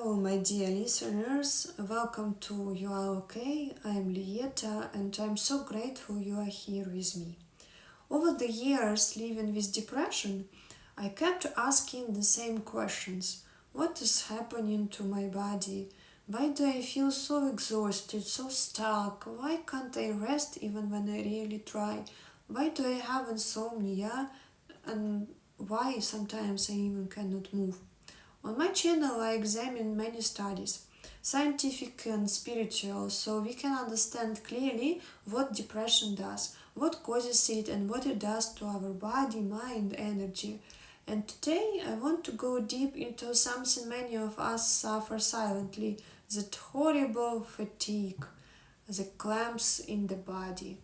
Hello, my dear listeners. Welcome to You Are Okay. I'm Lieta and I'm so grateful you are here with me. Over the years living with depression, I kept asking the same questions. What is happening to my body? Why do I feel so exhausted, so stuck? Why can't I rest even when I really try? Why do I have insomnia? And why sometimes I even cannot move? On my channel, I examine many studies, scientific and spiritual, so we can understand clearly what depression does, what causes it, and what it does to our body, mind, energy. And today, I want to go deep into something many of us suffer silently, that horrible fatigue, the clamps in the body,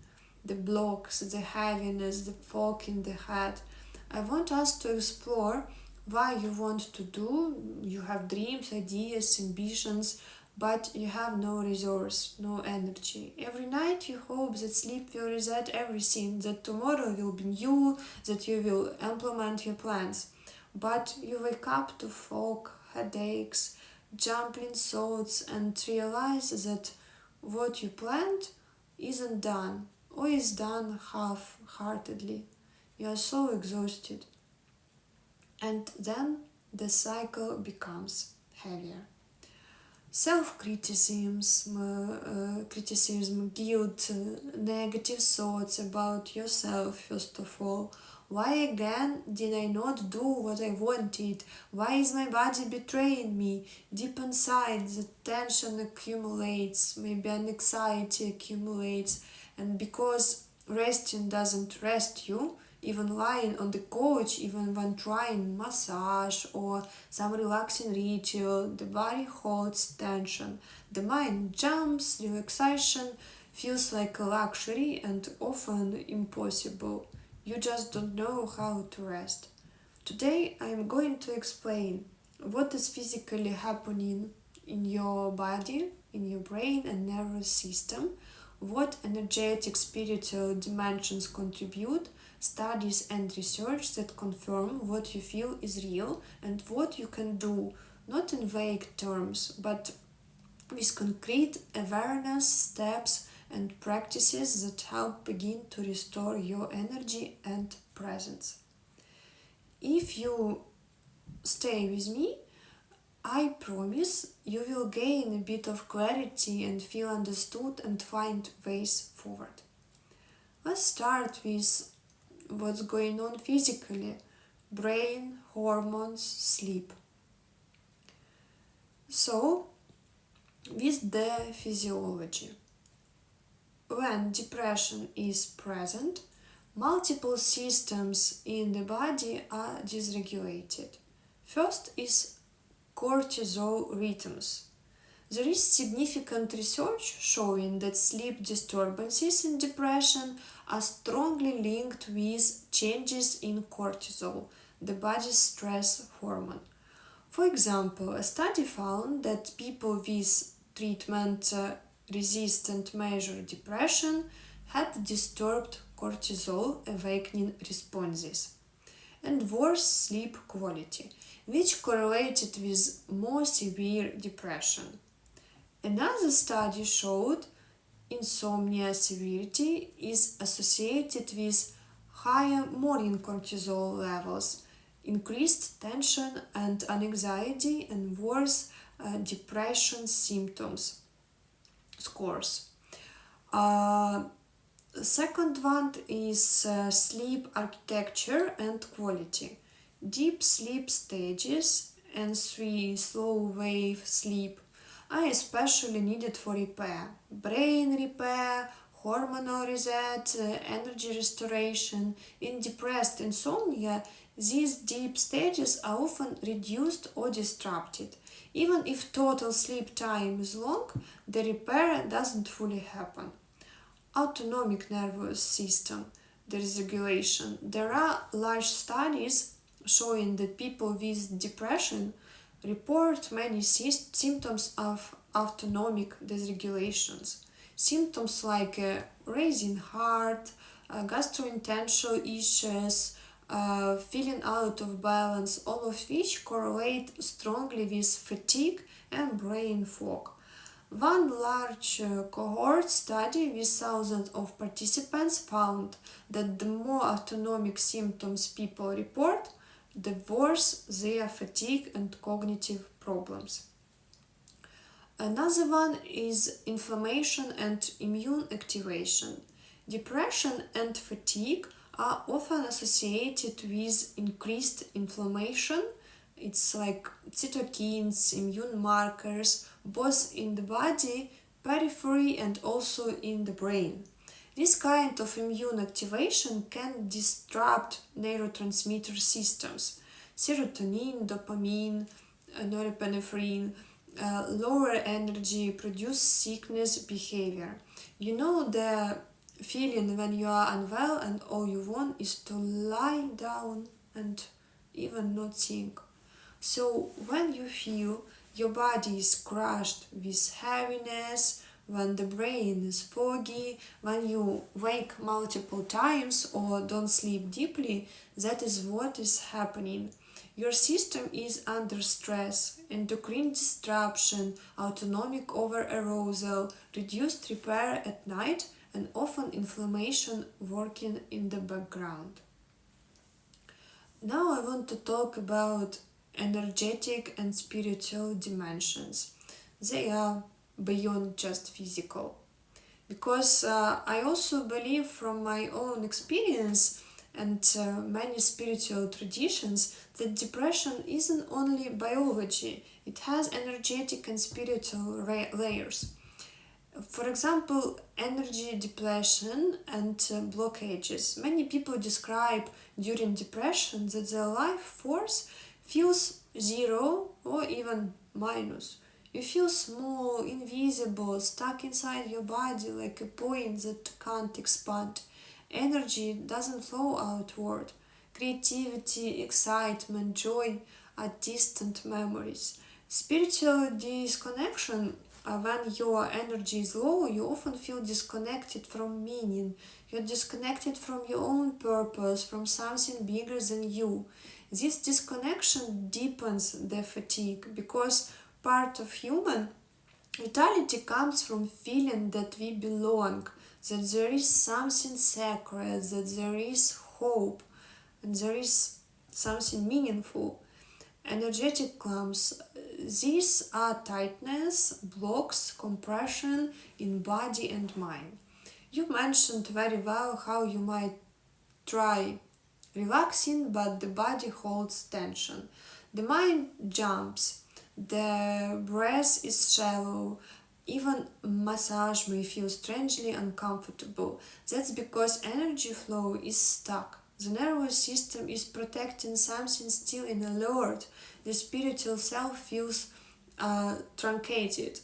the blocks, the heaviness, the fog in the head. I want us to explore why you want to do, you have dreams, ideas, ambitions, but you have no resource, no energy. Every night you hope that sleep will reset everything, that tomorrow will be new, that you will implement your plans. But you wake up to fog, headaches, jumbling thoughts, and realize that what you planned isn't done, or is done half-heartedly. You are so exhausted. And then the cycle becomes heavier. Criticism, guilt, negative thoughts about yourself, first of all. Why again did I not do what I wanted? Why is my body betraying me? Deep inside, the tension accumulates, maybe an anxiety accumulates, and because resting doesn't rest you, even lying on the couch, even when trying massage or some relaxing ritual, the body holds tension. The mind jumps, relaxation feels like a luxury and often impossible. You just don't know how to rest. Today I am going to explain what is physically happening in your body, in your brain and nervous system, what energetic spiritual dimensions contribute, studies and research that confirm what you feel is real and what you can do, not in vague terms, but with concrete awareness, steps, and practices that help begin to restore your energy and presence. If you stay with me, I promise you will gain a bit of clarity and feel understood and find ways forward. Let's start with what's going on physically: brain, hormones, sleep. So, with the physiology. When depression is present, multiple systems in the body are dysregulated. First is cortisol rhythms. There is significant research showing that sleep disturbances in depression are strongly linked with changes in cortisol, the body's stress hormone. For example, a study found that people with treatment resistant major depression had disturbed cortisol awakening responses and worse sleep quality, which correlated with more severe depression. Another study showed insomnia severity is associated with higher morning cortisol levels, increased tension and anxiety, and worse depression symptoms scores. Second one is sleep architecture and quality. Deep sleep stages and slow wave sleep are especially needed for repair, brain repair, hormonal reset, energy restoration. In depressed insomnia, these deep stages are often reduced or disrupted. Even if total sleep time is long, the repair doesn't fully happen. Autonomic nervous system, dysregulation. There are large studies showing that people with depression report many symptoms of autonomic dysregulations. Symptoms like racing heart, gastrointestinal issues, feeling out of balance, all of which correlate strongly with fatigue and brain fog. One large cohort study with thousands of participants found that the more autonomic symptoms people report, the worse their fatigue and cognitive problems. Another one is inflammation and immune activation. Depression and fatigue are often associated with increased inflammation. It's like cytokines, immune markers, both in the body, periphery, and also in the brain. This kind of immune activation can disrupt neurotransmitter systems, serotonin, dopamine, norepinephrine, lower energy, produce sickness behavior. You know the feeling when you are unwell and all you want is to lie down and even not think. So when you feel your body is crushed with heaviness, when the brain is foggy, when you wake multiple times or don't sleep deeply, that is what is happening. Your system is under stress, endocrine disruption, autonomic over-arousal, reduced repair at night, and often inflammation working in the background. Now I want to talk about energetic and spiritual dimensions. They are beyond just physical. Because I also believe from my own experience and many spiritual traditions that depression isn't only biology, it has energetic and spiritual layers. For example, energy depletion and blockages. Many people describe during depression that their life force feels zero or even minus. You feel small, invisible, stuck inside your body like a point that can't expand. Energy doesn't flow outward. Creativity, excitement, joy are distant memories. Spiritual disconnection, when your energy is low, you often feel disconnected from meaning. You're disconnected from your own purpose, from something bigger than you. This disconnection deepens the fatigue because part of human vitality comes from feeling that we belong, that there is something sacred, that there is hope, and there is something meaningful. Energetic clumps, these are tightness, blocks, compression in body and mind. You mentioned very well how you might try relaxing, but the body holds tension. The mind jumps, the breath is shallow, even massage may feel strangely uncomfortable. That's because energy flow is stuck. The nervous system is protecting something still in alert. The spiritual self feels truncated.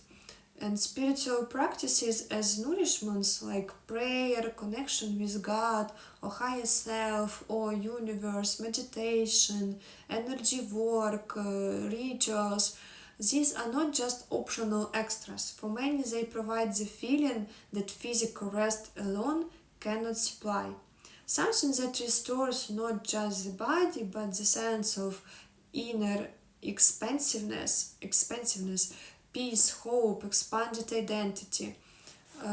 And spiritual practices as nourishments like prayer, connection with God or higher self or universe, meditation, energy work, rituals, these are not just optional extras. For many, they provide the feeling that physical rest alone cannot supply. Something that restores not just the body but the sense of inner expansiveness, peace, hope, expanded identity.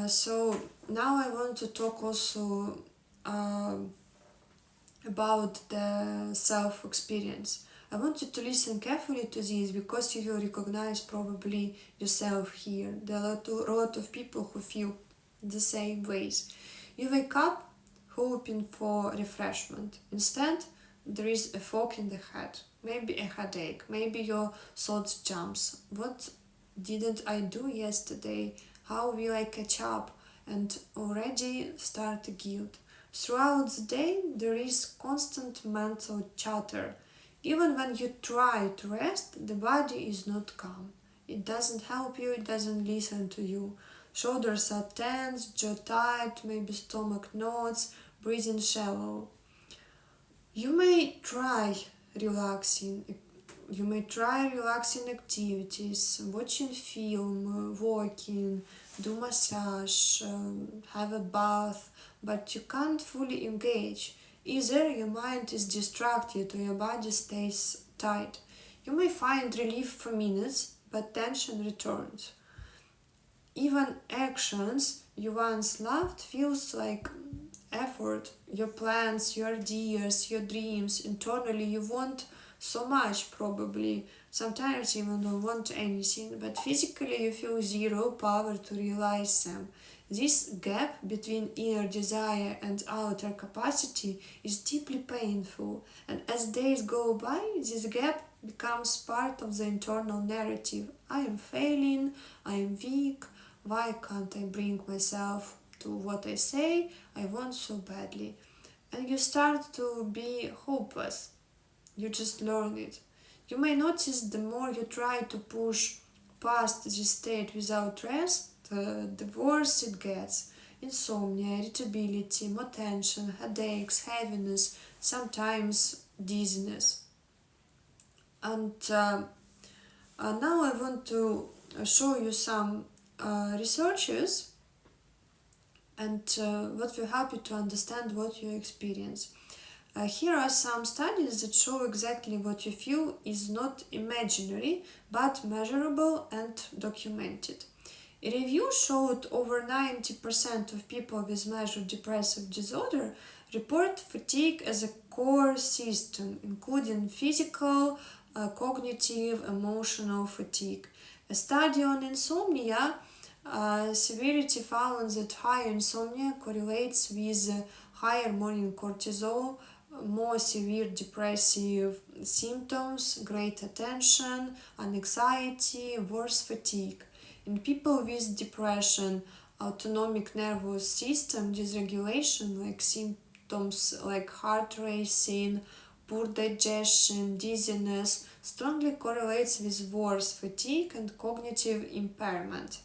So now I want to talk also about the self-experience. I want you to listen carefully to this because you will recognize probably yourself here. There are a lot of people who feel the same ways. You wake up hoping for refreshment. Instead, there is a fog in the head, maybe a headache, maybe your thoughts jumps. What didn't I do yesterday? How will I catch up? And already start guilt. Throughout the day, there is constant mental chatter. Even when you try to rest, the body is not calm. It doesn't help you, it doesn't listen to you. Shoulders are tense, jaw tight, maybe stomach knots, breathing shallow. You may try relaxing activities, watching film, walking, do massage, have a bath, but you can't fully engage. Either your mind is distracted or your body stays tight. You may find relief for minutes, but tension returns. Even actions you once loved feels like effort. Your plans, your ideas, your dreams, internally you want so much probably. Sometimes even don't want anything, but physically you feel zero power to realize them. This gap between inner desire and outer capacity is deeply painful, and as days go by, this gap becomes part of the internal narrative. I am failing, I am weak, why can't I bring myself to what I say I want so badly? And you start to be hopeless. You just learn it. You may notice the more you try to push past this state without rest, the worse it gets. Insomnia, irritability, more tension, headaches, heaviness, sometimes dizziness. And now I want to show you some researches and what will help you to understand what you experience. Here are some studies that show exactly what you feel is not imaginary but measurable and documented. A review showed over 90% of people with major depressive disorder report fatigue as a core system, including physical, cognitive, emotional fatigue. A study on insomnia severity found that higher insomnia correlates with higher morning cortisol, more severe depressive symptoms, greater tension, anxiety, worse fatigue. In people with depression, autonomic nervous system dysregulation, like symptoms like heart racing, poor digestion, dizziness, strongly correlates with worse fatigue and cognitive impairment.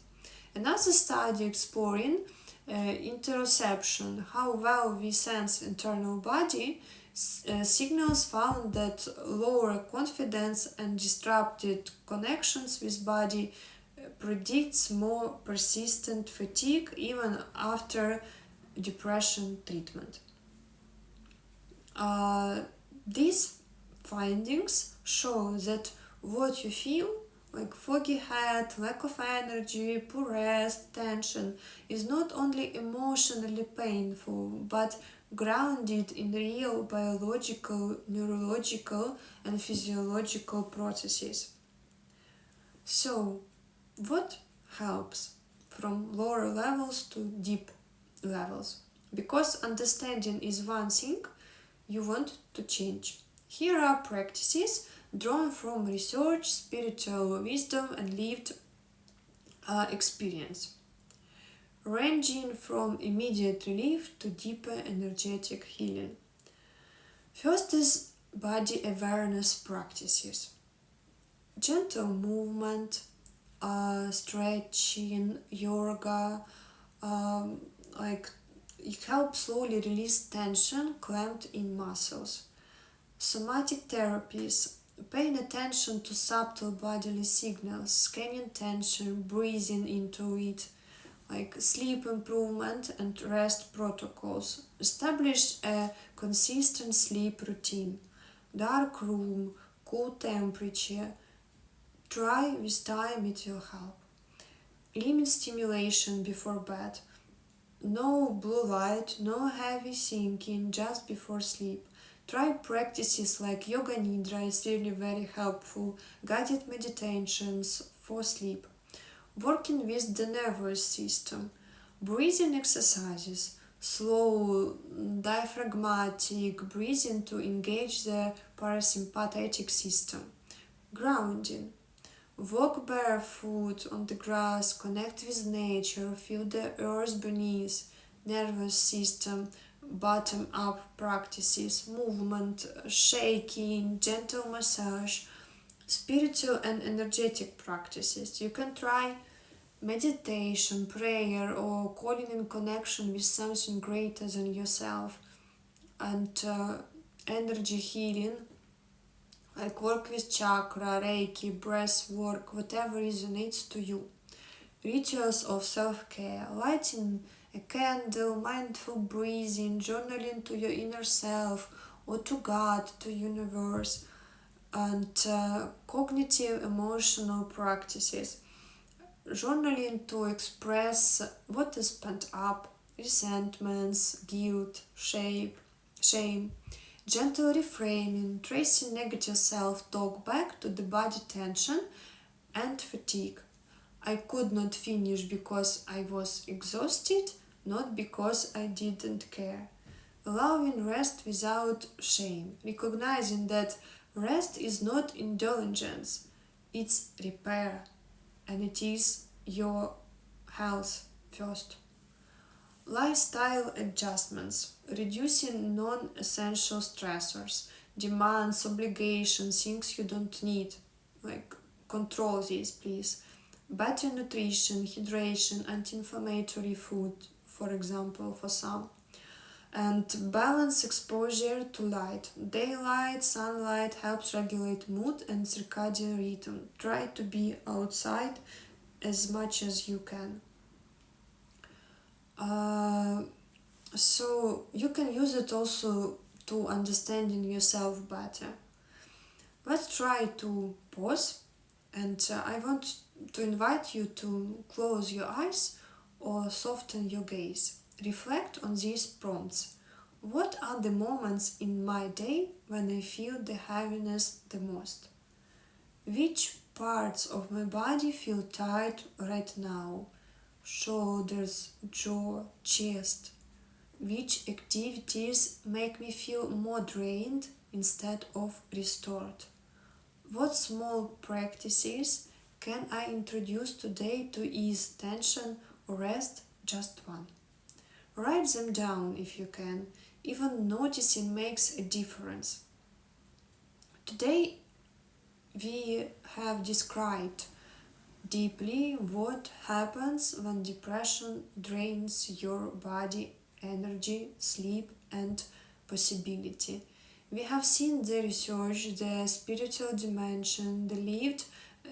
Another study exploring interoception, how well we sense internal body, signals found that lower confidence and disrupted connections with body predicts more persistent fatigue even after depression treatment. These findings show that what you feel, like foggy head, lack of energy, poor rest, tension, is not only emotionally painful but grounded in real biological, neurological, and physiological processes. So, what helps from lower levels to deep levels? Because understanding is one thing, you want to change. Here are practices drawn from research, spiritual wisdom, and lived experience, ranging from immediate relief to deeper energetic healing. First is body awareness practices. Gentle movement, stretching, yoga, like it helps slowly release tension clamped in muscles. Somatic therapies, paying attention to subtle bodily signals, scanning tension, breathing into it, like sleep improvement and rest protocols. Establish a consistent sleep routine. Dark room, cool temperature. Try with time, it will help. Limit stimulation before bed. No blue light, no heavy thinking just before sleep. Try practices like yoga nidra, it's really very helpful. Guided meditations for sleep. Working with the nervous system. Breathing exercises. Slow diaphragmatic breathing to engage the parasympathetic system. Grounding. Walk barefoot on the grass, connect with nature, feel the earth beneath, nervous system, bottom up practices, movement, shaking, gentle massage, spiritual and energetic practices. You can try meditation, prayer, or calling in connection with something greater than yourself, and energy healing, like work with chakra, reiki, breath work, whatever resonates to you. Rituals of self-care, lighting a candle, mindful breathing, journaling to your inner self or to God, to universe, and cognitive emotional practices. Journaling to express what is pent up, resentments, guilt, shame, gentle reframing, tracing negative self-talk back to the body tension and fatigue. I could not finish because I was exhausted, not because I didn't care. Allowing rest without shame, recognizing that rest is not indulgence, it's repair, and it is your health first. Lifestyle adjustments, reducing non essential stressors, demands, obligations, things you don't need. Like, control these, please. Better nutrition, hydration, anti inflammatory food, for example, for some. And balance exposure to light. Daylight, sunlight helps regulate mood and circadian rhythm. Try to be outside as much as you can. So you can use it also to understanding yourself better. Let's try to pause, and I want to invite you to close your eyes or soften your gaze. Reflect on these prompts. What are the moments in my day when I feel the heaviness the most? Which parts of my body feel tight right now? Shoulders, jaw, chest. Which activities make me feel more drained instead of restored? What small practices can I introduce today to ease tension or rest? Just one. Write them down if you can. Even noticing makes a difference. Today we have described deeply what happens when depression drains your body, energy, sleep, and possibility. We have seen the research, the spiritual dimension, the lived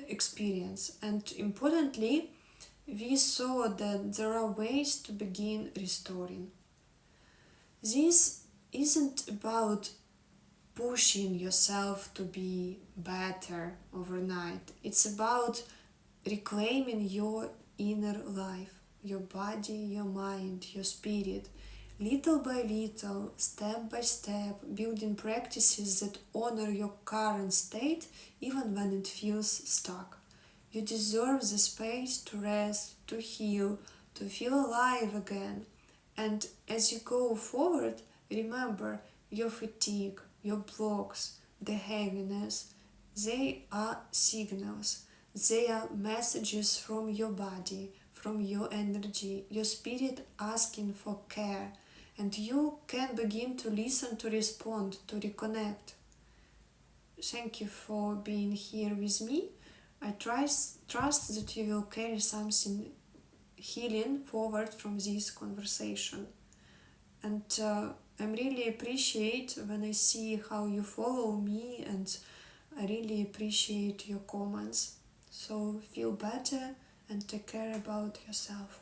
experience, and importantly, we saw that there are ways to begin restoring. This isn't about pushing yourself to be better overnight. It's about reclaiming your inner life, your body, your mind, your spirit, little by little, step by step, building practices that honor your current state even when it feels stuck. You deserve the space to rest, to heal, to feel alive again. And as you go forward, remember your fatigue, your blocks, the heaviness, they are signals. They are messages from your body, from your energy, your spirit asking for care. And you can begin to listen, to respond, to reconnect. Thank you for being here with me. I trust that you will carry something healing forward from this conversation. And I really appreciate when I see how you follow me, and I really appreciate your comments. So feel better and take care about yourself.